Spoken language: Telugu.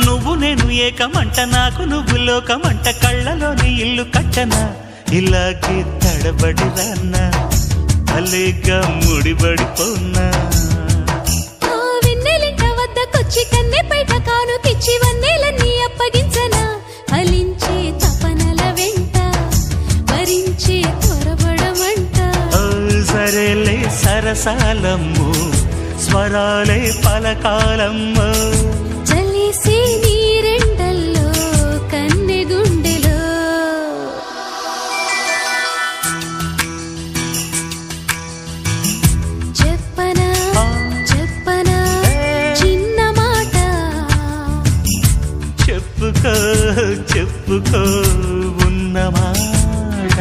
నువ్వు నేను ఏకమంట నాకు నువ్వు లోకమంట కళ్ళలోని ఇల్లు కట్టనా ఇలాగే తడబడి రాన్నా అలేగా ముడిబడిపోన్నా వెన్నెలింట వద్దకొచ్చి కన్నె పైట కానుకిచ్చి వన్నెలన్నీ అప్పగించనా ఫలించే తపనల వెంట భరించే త్వరపడమంట సరేలే సరసాలమ్ము స్వరాలే పలకాలమ్ము చలిసే నీరెండల్లో కన్నె గుండెలో చెప్పనా చెప్పనా చిన్న మాట చెప్పుకో చెప్పుకో ఉన్న మాట